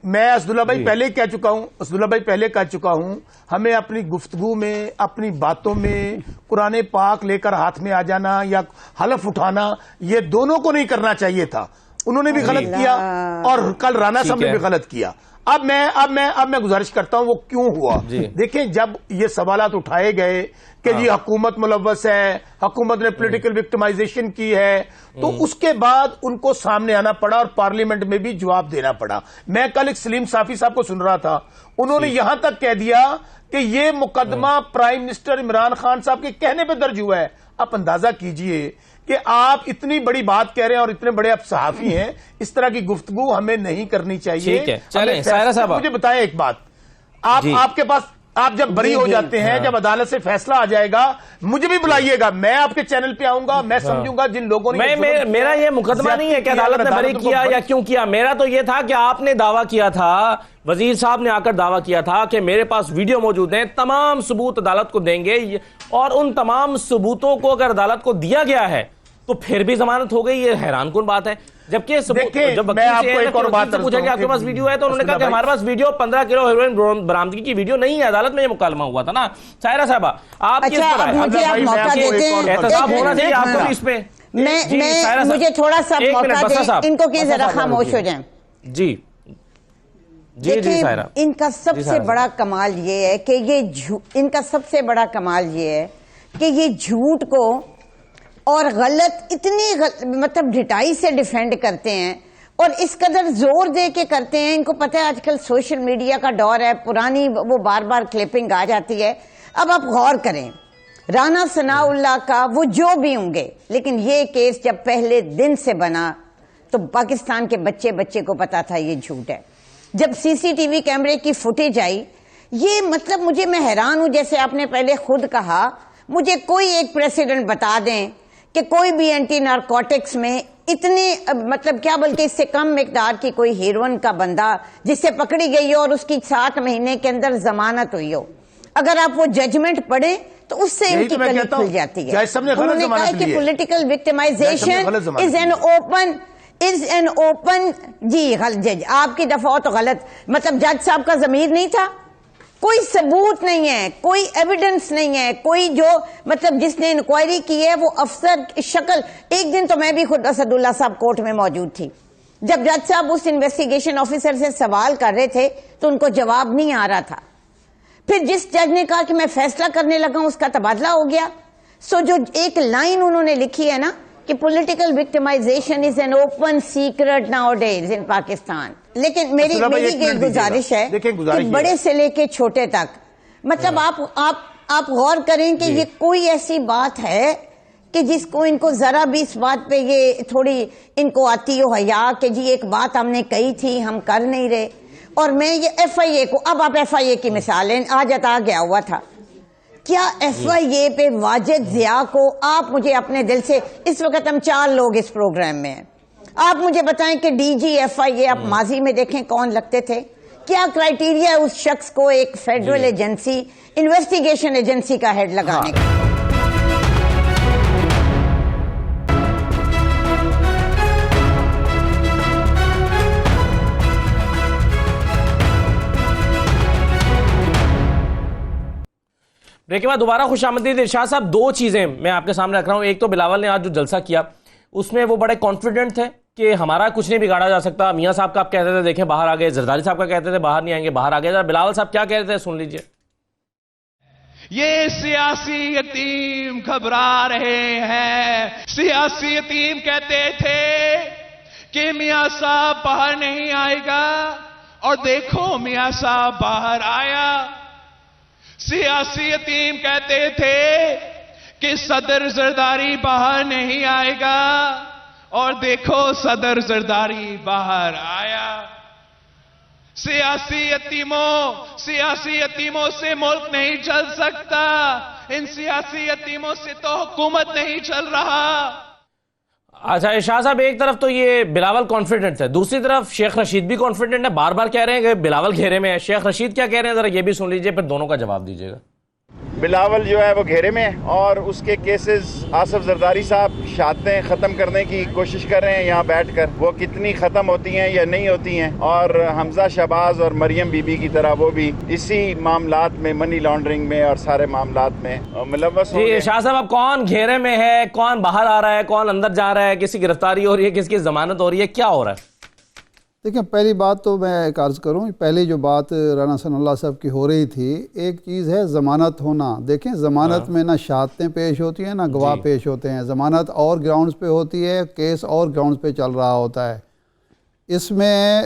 G: میں اسداللہ بھائی پہلے کہہ چکا ہوں، ہمیں اپنی گفتگو میں، اپنی باتوں میں قرآن پاک لے کر ہاتھ میں آ جانا یا حلف اٹھانا، یہ دونوں کو نہیں کرنا چاہیے تھا. انہوں نے بھی غلط کیا اور کل رانا صاحب نے بھی غلط کیا. اب میں گزارش کرتا ہوں وہ کیوں ہوا. دیکھیں جب یہ سوالات اٹھائے گئے کہ جی حکومت ملوث ہے, حکومت نے پولیٹیکل وکٹمائزیشن کی ہے, تو اس کے بعد ان کو سامنے آنا پڑا اور پارلیمنٹ میں بھی جواب دینا پڑا. میں کل ایک سلیم صافی صاحب کو سن رہا تھا, انہوں نے یہاں تک کہہ دیا کہ یہ مقدمہ پرائم منسٹر عمران خان صاحب کے کہنے پہ درج ہوا ہے. آپ اندازہ کیجئے کہ آپ اتنی بڑی بات کہہ رہے ہیں اور اتنے بڑے آپ صحافی ہیں, اس طرح کی گفتگو ہمیں نہیں کرنی چاہیے.
A: ٹھیک ہے, چلیں سائرہ صاحبہ
G: مجھے بتائیں ایک بات, آپ کے پاس آپ جب بری ہو جاتے ہیں, جب عدالت سے فیصلہ آ جائے گا مجھے بھی بلائیے گا, میں آپ کے چینل پہ آؤں گا, میں سمجھوں گا جن لوگوں نے
A: میرا یہ مقدمہ نہیں ہے کہ عدالت نے بری کیا یا کیوں کیا. میرا تو یہ تھا کہ آپ نے دعویٰ کیا تھا, وزیر صاحب نے آ کر دعویٰ کیا تھا کہ میرے پاس ویڈیو موجود ہیں, تمام ثبوت عدالت کو دیں گے, اور ان تمام ثبوتوں کو اگر عدالت کو دیا گیا ہے تو پھر بھی ضمانت ہو گئی. یہ حیران کن بات ہے. جبکہ جب وکیل سے پوچھا کہ آپ کے پاس ویڈیو ہے تو انہوں نے کہا کہ ہمارے پاس ویڈیو 15 کلو ہیروئن برآمدگی کی ویڈیو نہیں ہے, عدالت میں یہ مکالمہ ہوا تھا نا. سائرہ صاحبہ آپ کس پر احتساب ہونا چاہیے آپ کو اس پہ.
D: مجھے تھوڑا سا موقع دیں, ان کو کہ ذرا خاموش ہو جائیں.
A: جی جی جی سائرہ,
D: ان کا سب سے بڑا کمال یہ ہے کہ ان کا سب سے بڑا کمال یہ ہے کہ یہ جھوٹ کو اور غلط اتنی مطلب ڈٹائی سے ڈیفینڈ کرتے ہیں اور اس قدر زور دے کے کرتے ہیں. ان کو پتہ ہے آج کل سوشل میڈیا کا دور ہے, پرانی وہ بار بار کلپنگ آ جاتی ہے. اب آپ غور کریں, رانا ثناء اللہ کا وہ جو بھی ہوں گے, لیکن یہ کیس جب پہلے دن سے بنا تو پاکستان کے بچے کو پتا تھا یہ جھوٹ ہے. جب سی سی ٹی وی کیمرے کی فوٹیج آئی, یہ مطلب میں حیران ہوں. جیسے آپ نے پہلے خود کہا, مجھے کوئی ایک پریسیڈنٹ بتا دیں کہ کوئی بھی اینٹی نارکوٹکس میں اتنی مطلب کیا بلکہ اس سے کم مقدار کی کوئی ہیروئن کا بندہ جس سے پکڑی گئی ہو اور اس کی 7 مہینے کے اندر ضمانت ہوئی ہو. اگر آپ وہ ججمنٹ پڑھیں تو اس سے ان کی کلی کھل جاتی ہے. انہوں نے کہا کہ political victimization is an open جی جج آپ کی دفعہ تو غلط, مطلب جج صاحب کا ضمیر نہیں تھا, کوئی ثبوت نہیں ہے, کوئی ایویڈنس نہیں ہے, کوئی جو مطلب جس نے انکوائری کی ہے وہ افسر شکل. ایک دن تو میں بھی خود اسد اللہ صاحب کورٹ میں موجود تھی جب جج صاحب اس انویسٹیگیشن آفیسر سے سوال کر رہے تھے تو ان کو جواب نہیں آ رہا تھا. پھر جس جج نے کہا کہ میں فیصلہ کرنے لگا ہوں اس کا تبادلہ ہو گیا. سو جو ایک لائن انہوں نے لکھی ہے نا کہ political victimization is an open secret nowadays in Pakistan. لیکن میری یہ گزارش ہے کہ بڑے سے لے کے چھوٹے تک مطلب آپ غور کریں کہ یہ کوئی ایسی بات ہے کہ جس کو ان کو ذرا بھی اس بات پہ یہ تھوڑی ان کو آتی ہو حیا کہ جی ایک بات ہم نے کہی تھی ہم کر نہیں رہے. اور میں یہ ایف آئی اے کو, اب آپ ایف آئی اے کی مثالیں, آج عطا گیا ہوا تھا, کیا ایف آئی اے پہ واجد ضیاء کو آپ مجھے اپنے دل سے, اس وقت ہم 4 لوگ اس پروگرام میں ہیں, آپ مجھے بتائیں کہ ڈی جی ایف آئی اے آپ ماضی میں دیکھیں کون لگتے تھے, کیا کرائیٹیریا ہے اس شخص کو ایک فیڈرل ایجنسی انویسٹیگیشن ایجنسی کا ہیڈ لگانے کا.
A: بریک کے بعد دوبارہ خوش آمدید. ارشاد صاحب, 2 چیزیں میں آپ کے سامنے رکھ رہا ہوں. ایک تو بلاول نے آج جو جلسہ کیا اس میں وہ بڑے کانفیڈنٹ تھے کہ ہمارا کچھ نہیں بگاڑا جا سکتا. میاں صاحب کا آپ کہتے تھے دیکھیں باہر آ گئے, زرداری صاحب کا کہتے تھے باہر نہیں آئیں گے, باہر آ گئے. بلاول صاحب کیا کہتے تھے سن لیجئے.
H: یہ سیاسی یتیم گھبرا رہے ہیں. سیاسی یتیم کہتے تھے کہ میاں صاحب باہر نہیں آئے گا, اور دیکھو میاں صاحب باہر آیا. سیاسی یتیم کہتے تھے کہ صدر زرداری باہر نہیں آئے گا, اور دیکھو صدر زرداری باہر آیا. سیاسی یتیموں سے ملک نہیں چل سکتا, ان سیاسی یتیموں سے تو حکومت نہیں چل رہا.
A: اچھا ارشاد صاحب, ایک طرف تو یہ بلاول کانفیڈنٹ ہے, دوسری طرف شیخ رشید بھی کانفیڈنٹ ہے, بار بار کہہ رہے ہیں کہ بلاول گھیرے میں ہے. شیخ رشید کیا کہہ رہے ہیں ذرا یہ بھی سن لیجئے, پھر دونوں کا جواب دیجئے گا.
I: بلاول جو ہے وہ گھیرے میں ہے اور اس کے کیسز آصف زرداری صاحب شہادتیں ختم کرنے کی کوشش کر رہے ہیں یہاں بیٹھ کر. وہ کتنی ختم ہوتی ہیں یا نہیں ہوتی ہیں, اور حمزہ شہباز اور مریم بی بی کی طرح وہ بھی اسی معاملات میں, منی لانڈرنگ میں اور سارے معاملات میں ملوث ہو گئے.
A: شاہ صاحب اب کون گھیرے میں ہے, کون باہر آ رہا ہے, کون اندر جا رہا ہے, کس کی گرفتاری ہو رہی ہے, کس کی ضمانت ہو رہی ہے, کیا ہو رہا ہے؟
F: دیکھیں پہلی بات تو میں ایک عرض کروں, پہلی جو بات رانا ثناء اللہ صاحب کی ہو رہی تھی, ایک چیز ہے ضمانت ہونا. دیکھیں ضمانت میں نہ شہادتیں پیش ہوتی ہیں نہ گواہ پیش ہوتے ہیں. ضمانت اور گراؤنڈز پہ ہوتی ہے, کیس اور گراؤنڈز پہ چل رہا ہوتا ہے. اس میں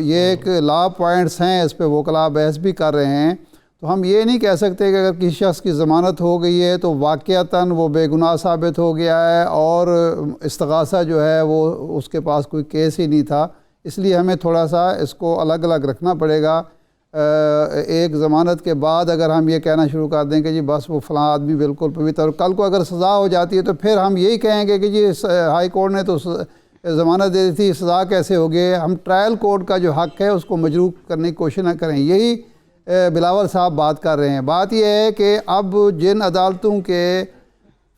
F: یہ ایک لا پوائنٹس ہیں, اس پہ وکلاء بحث بھی کر رہے ہیں. تو ہم یہ نہیں کہہ سکتے کہ اگر کسی شخص کی ضمانت ہو گئی ہے تو واقعتاً وہ بے گناہ ثابت ہو گیا ہے اور استغاثہ جو ہے وہ اس کے پاس کوئی کیس ہی نہیں تھا. اس لیے ہمیں تھوڑا سا اس کو الگ الگ رکھنا پڑے گا. ایک ضمانت کے بعد اگر ہم یہ کہنا شروع کر دیں کہ جی بس وہ فلاں آدمی بالکل پویتر, کل کو اگر سزا ہو جاتی ہے تو پھر ہم یہی کہیں گے کہ جی ہائی کورٹ نے تو ضمانت دے دی تھی, سزا کیسے ہوگی. ہم ٹرائل کورٹ کا جو حق ہے اس کو مجروح کرنے کی کوشش نہ کریں. یہی بلاول صاحب بات کر رہے ہیں. بات یہ ہے کہ اب جن عدالتوں کے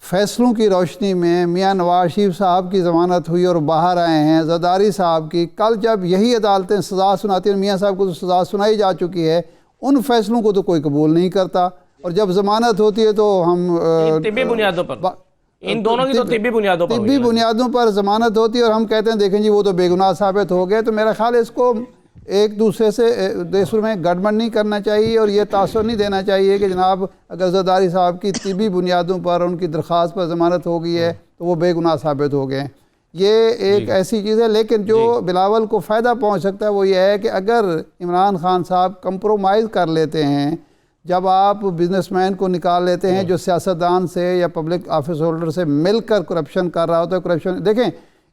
F: فیصلوں کی روشنی میں میاں نواز شریف صاحب کی ضمانت ہوئی اور باہر آئے ہیں, زرداری صاحب کی, کل جب یہی عدالتیں سزا سناتی ہیں, میاں صاحب کو تو سزا سنائی جا چکی ہے, ان فیصلوں کو تو کوئی قبول نہیں کرتا. اور جب ضمانت ہوتی ہے تو ہم
A: طبی بنیادوں پر, ان دونوں کی تو طبی بنیادوں پر,
F: طبی بنیادوں پر ضمانت ہوتی ہے اور ہم کہتے ہیں دیکھیں جی وہ تو بے گناہ ثابت ہو گئے. تو میرا خیال ہے اس کو ایک دوسرے سے دیسوں میں گڑبڑ نہیں کرنا چاہیے اور یہ تاثر نہیں دینا چاہیے کہ جناب اگر زرداری صاحب کی طبی بنیادوں پر ان کی درخواست پر ضمانت ہو گئی ہے تو وہ بے گناہ ثابت ہو گئے ہیں. یہ ایک ایسی چیز ہے. لیکن جو بلاول کو فائدہ پہنچ سکتا ہے وہ یہ ہے کہ اگر عمران خان صاحب کمپرومائز کر لیتے ہیں, جب آپ بزنس مین کو نکال لیتے ہیں جو سیاستدان سے یا پبلک آفس ہولڈر سے مل کر کرپشن کر رہا ہوتا ہے. کرپشن دیکھیں,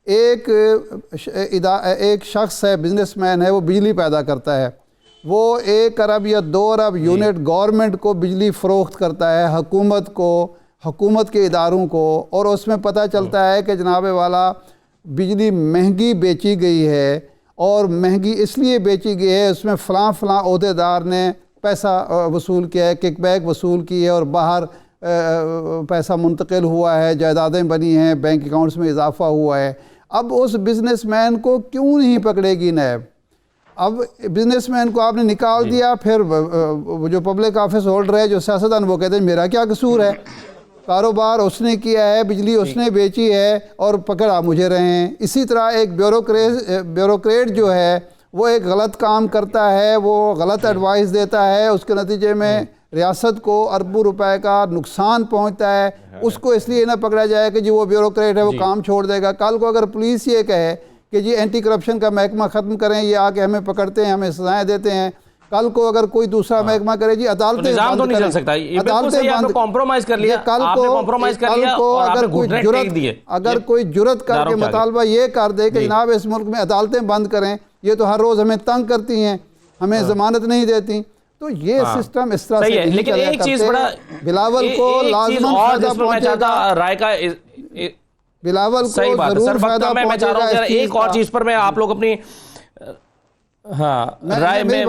F: ایک شخص ہے, بزنس مین ہے, وہ بجلی پیدا کرتا ہے, وہ 1 ارب یا 2 ارب یونٹ گورنمنٹ کو بجلی فروخت کرتا ہے, حکومت کو, حکومت کے اداروں کو, اور اس میں پتہ چلتا ہے کہ جناب والا بجلی مہنگی بیچی گئی ہے اور مہنگی اس لیے بیچی گئی ہے, اس میں فلاں فلاں عہدیدار نے پیسہ وصول کیا ہے, کک بیک وصول کی ہے اور باہر پیسہ منتقل ہوا ہے, جائیدادیں بنی ہیں, بینک اکاؤنٹس میں اضافہ ہوا ہے. اب اس بزنس مین کو کیوں نہیں پکڑے گی نیب؟ اب بزنس مین کو آپ نے نکال دیا, پھر جو پبلک آفس ہولڈر ہے, جو سیاستدان, وہ کہتے ہیں میرا کیا قصور ہے, کاروبار اس نے کیا ہے, بجلی اس نے بیچی ہے اور پکڑا مجھے رہے ہیں. اسی طرح ایک بیوروکریٹ جو ہے وہ ایک غلط کام کرتا ہے, وہ غلط ایڈوائس دیتا ہے, اس کے نتیجے میں ریاست کو اربوں روپے کا نقصان پہنچتا ہے. اس کو اس لیے نہ پکڑا جائے کہ جی وہ بیوروکریٹ ہے, وہ کام چھوڑ دے گا. کل کو اگر پولیس یہ کہے کہ جی اینٹی کرپشن کا محکمہ ختم کریں, یہ آ کے ہمیں پکڑتے ہیں, ہمیں سزائیں دیتے ہیں, کل کو اگر کوئی دوسرا محکمہ کرے جی عدالتیں
A: نظام تو نہیں چل سکتا, کمپرومائز کر لیا,
F: کل کو اگر کوئی جرت کر کے مطالبہ یہ کر دے کہ جناب اس ملک میں عدالتیں بند کریں, یہ تو ہر روز ہمیں تنگ کرتی ہیں, ہمیں ضمانت نہیں دیتی, تو یہ سسٹم اس طرح سے
A: لیکن ایک چیز بڑا
F: بلاول کو لازماً فائدہ پہنچے گا.
A: رائے کا
F: بلاول کو ضرور فائدہ پہنچے گا.
A: ایک اور چیز پر میں آپ لوگ اپنی رائے میں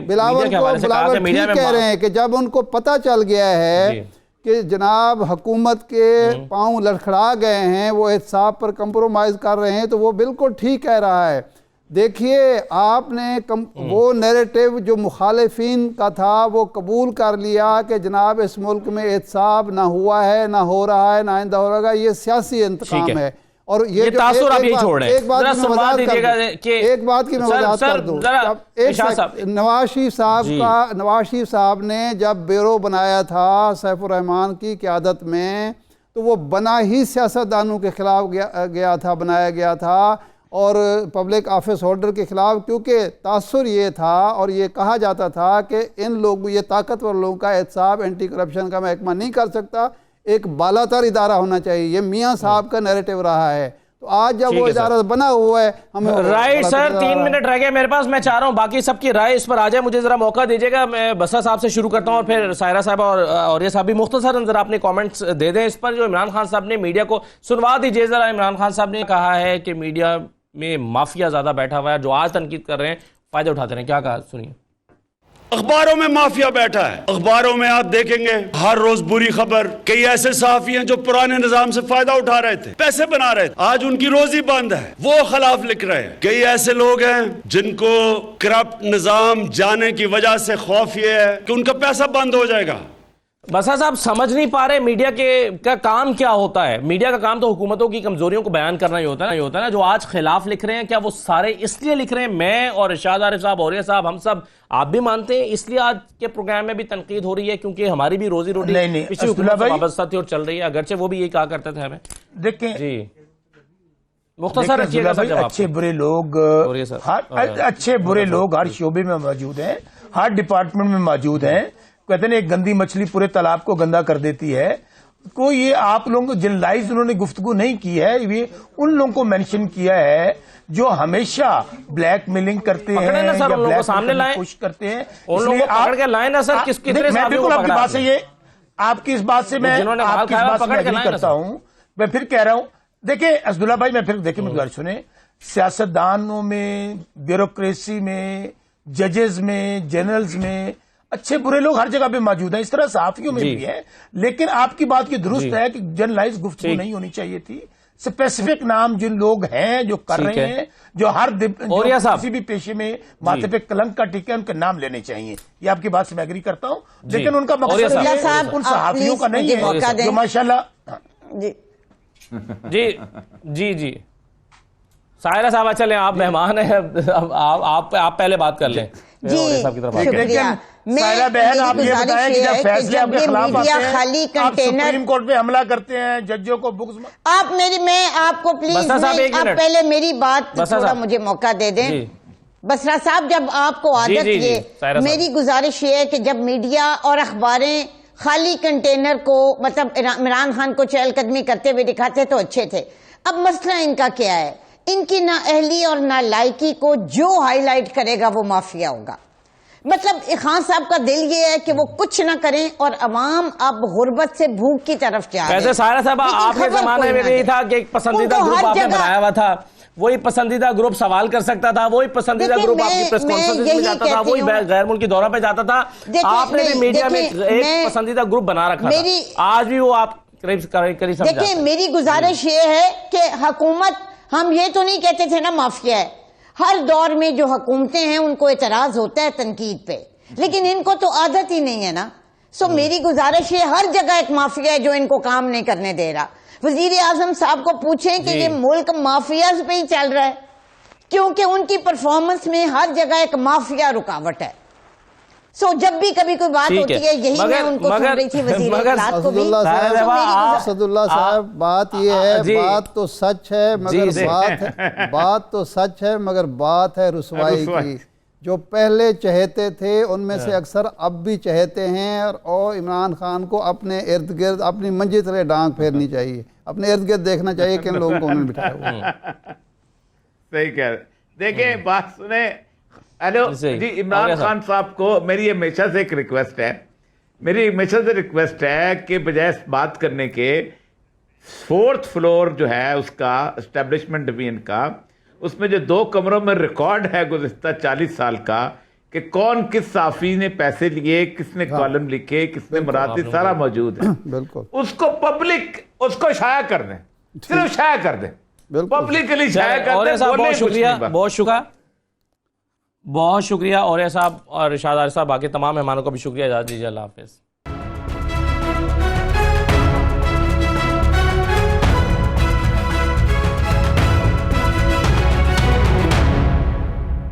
F: بلاول ٹھیک کہہ رہے ہیں کہ جب ان کو پتہ چل گیا ہے کہ جناب حکومت کے پاؤں لڑکھڑا گئے ہیں, وہ احتساب پر کمپرومائز کر رہے ہیں, تو وہ بالکل ٹھیک کہہ رہا ہے. دیکھیے آپ نے وہ نیریٹیو جو مخالفین کا تھا وہ قبول کر لیا کہ جناب اس ملک میں احتساب نہ ہوا ہے, نہ ہو رہا ہے, نہ آئندہ ہو رہا ہے, یہ سیاسی انتقام ہے. اور یہ
A: تاثر آپ یہی چھوڑ رہے ہیں.
F: ایک بات کی میں وضاحت کر دوں. نواز شریف صاحب نے جب بیورو بنایا تھا سیف الرحمان کی قیادت میں, تو وہ بنا ہی سیاستدانوں کے خلاف بنایا گیا تھا اور پبلک آفس ہولڈر کے خلاف, کیونکہ تاثر یہ تھا اور یہ کہا جاتا تھا کہ ان لوگوں, یہ طاقتور لوگوں کا احتساب اینٹی کرپشن کا محکمہ نہیں کر سکتا, ایک بالا تر ادارہ ہونا چاہیے. یہ میاں صاحب کا نیریٹیو رہا ہے. تو آج جب وہ ادارہ بنا ہوا ہے, ہمیں
A: رائٹ سر 3 منٹ رہ گئے میرے پاس, میں چاہ رہا ہوں باقی سب کی رائے اس پر آ جائے. مجھے ذرا موقع دیجیے گا, میں بسا صاحب سے شروع کرتا ہوں اور پھر سائرہ صاحب اور یہ صاحب بھی مختصر ذرا اپنے کامنٹس دے دیں اس پر. جو عمران خان صاحب نے میڈیا کو سنوا دیجیے ذرا. عمران خان صاحب نے کہا ہے کہ میڈیا میں مافیا زیادہ بیٹھا ہوا ہے, جو آج تنقید کر رہے ہیں فائدہ اٹھاتے رہے ہیں, کیا کہا سنیے.
B: اخباروں میں مافیا بیٹھا ہے. اخباروں میں آپ دیکھیں گے ہر روز بری خبر. کئی ایسے صحافی ہیں جو پرانے نظام سے فائدہ اٹھا رہے تھے, پیسے بنا رہے تھے, آج ان کی روزی بند ہے, وہ خلاف لکھ رہے ہیں. کئی ایسے لوگ ہیں جن کو کرپٹ نظام جانے کی وجہ سے خوف یہ ہے کہ ان کا پیسہ بند ہو جائے گا.
A: بسا صاحب سمجھ نہیں پا رہے میڈیا کا کام کیا ہوتا ہے. میڈیا کا کام تو حکومتوں کی کمزوریوں کو بیان کرنا ہی ہوتا ہے نا. جو آج خلاف لکھ رہے ہیں, کیا وہ سارے اس لیے لکھ رہے ہیں؟ میں اور ارشاد عارف صاحب, اوریہ صاحب, ہم سب آپ بھی مانتے ہیں اس لیے آج کے پروگرام میں بھی تنقید ہو رہی ہے کیونکہ ہماری بھی روزی روٹی پچھلی حکومت سے وابستہ تھی اور چل رہی ہے, اگرچہ وہ بھی یہی کہا کرتے تھے ہمیں.
G: دیکھیں
A: جی مختصر رکھیے گا سر جواب.
G: اچھے برے لوگ اچھے برے لوگ ہر شعبے میں موجود ہیں, ہر ڈپارٹمنٹ میں موجود ہیں. کہتے ہیں ایک گندی مچھلی پورے تالاب کو گندا کر دیتی ہے. کو یہ آپ لوگوں جنرلائز انہوں نے گفتگو نہیں کی ہے, یہ ان لوگوں کو مینشن کیا ہے جو ہمیشہ بلیک میلنگ کرتے ہیں یا بلیک میلنگ کوشش کرتے ہیں.
A: ان لوگوں کو پکڑ کے لائیں نا سر.
G: میں بالکل آپ کی بات سے آپ کی اس بات سے میں ایگری کرتا ہوں. میں پھر کہہ رہا ہوں, دیکھیں اسداللہ بھائی, میں پھر دیکھیں میری بات سنیں. سیاستدانوں میں, بیوروکریسی میں, ججز میں, جنرلز میں اچھے برے لوگ ہر جگہ پہ موجود ہیں, اس طرح صحافیوں میں بھی ہیں. لیکن آپ کی بات یہ درست ہے کہ جنرلائز گفتگو نہیں ہونی چاہیے تھی. اسپیسیفک نام جن لوگ ہیں جو کر رہے ہیں, جو ہر کسی بھی پیشے میں ماتھے پہ کلنک کا ٹیکا, ان کے نام لینے چاہیے. یہ آپ کی بات سے میں ایگری کرتا ہوں, لیکن ان کا مقصد ان صحافیوں کا نہیں ہے جو ماشاءاللہ.
A: جی جی جی سائرہ صاحب چلیں, آپ مہمان ہیں, آپ پہلے بات کر لیں.
D: جی شکریہ.
G: سائرہ بہن, آپ یہ بتائیں کہ جب فیصلے آپ کے خلاف آتے ہیں, آپ سپریم کورٹ پہ حملہ کرتے ہیں, ججوں کو بکس
D: میں آپ کو پلیز آپ پہلے میری بات تھوڑا مجھے موقع دے دیں. بسرا صاحب, جب آپ کو عادت یہ, میری گزارش یہ ہے کہ جب میڈیا اور اخباریں خالی کنٹینر کو مطلب عمران خان کو چہل قدمی کرتے ہوئے دکھاتے تو اچھے تھے. اب مسئلہ ان کا کیا ہے؟ ان کی نااہلی اور نالائکی کو جو ہائی لائٹ کرے گا وہ مافیا ہوگا. مطلب خان صاحب کا دل یہ ہے کہ وہ کچھ نہ کریں اور عوام اب غربت سے بھوک کی طرف جا رہے ہیں.
A: ویسے سائرہ صاحب, آپ کے زمانے میں نہیں تھا کہ ایک پسندیدہ گروپ آپ نے بنایا ہوا تھا, وہی پسندیدہ گروپ سوال کر سکتا تھا, وہی پسندیدہ گروپ آپ کی پریس کانفرنس میں جاتا تھا, وہی غیر ملکی دورہ پہ جاتا تھا. آپ نے بھی میڈیا میں ایک پسندیدہ گروپ بنا رکھا تھا, آج بھی وہ آپ قریب سمجھاتے ہیں.
D: دیکھیں میری گزارش یہ ہے کہ حکومت, ہم یہ تو نہیں کہتے تھے نا مافیا ہے. ہر دور میں جو حکومتیں ہیں ان کو اعتراض ہوتا ہے تنقید پہ, لیکن ان کو تو عادت ہی نہیں ہے نا. سو میری گزارش ہے, ہر جگہ ایک مافیا ہے جو ان کو کام نہیں کرنے دے رہا. وزیر اعظم صاحب کو پوچھیں کہ یہ ملک مافیاز پہ ہی چل رہا ہے, کیونکہ ان کی پرفارمنس میں ہر جگہ ایک مافیا رکاوٹ ہے. سو جب بھی کبھی کوئی بات ہوتی ہے, یہی میں ان کو سن رہی تھی وزیر اطلاعات کو بھی.
F: اسداللہ صاحب, بات یہ ہے, بات تو سچ ہے مگر بات تو سچ ہے مگر بات ہے رسوائی کی. جو پہلے چہتے تھے ان میں سے اکثر اب بھی چہتے ہیں, اور عمران خان کو اپنے ارد گرد اپنی منجی تلے ڈانگ پھیرنی چاہیے, اپنے ارد گرد دیکھنا چاہیے کہ ان لوگوں کو انہوں نے بٹھایا ہوا.
E: صحیح کہہ رہے. دیکھیں بات سنیں. ہیلو جی, عمران خان صاحب کو میری ہمیشہ سے ایک ریکویسٹ ہے, میری ہمیشہ سے ریکویسٹ ہے کہ بجائے بات کرنے کے 4th فلور جو ہے اس کا اسٹیبلشمنٹ ڈویژن کا, اس میں جو 2 کمروں میں ریکارڈ ہے گزشتہ 40 سال کا کہ کون کس صحافی نے پیسے لیے, کس نے کالم لکھے, کس نے مراد دی, سارا موجود ہے.
F: بالکل,
E: اس کو پبلک اس کو شائع کر دیں, صرف شائع کر دیں, پبلکلی شائع کر دیں.
A: بہت شکریہ, بہت شکریہ, بہت شکریہ اوریہ صاحب اور ارشاد عارف صاحب, باقی تمام مہمانوں کو بھی شکریہ. اجازت دیجیے, اللہ حافظ.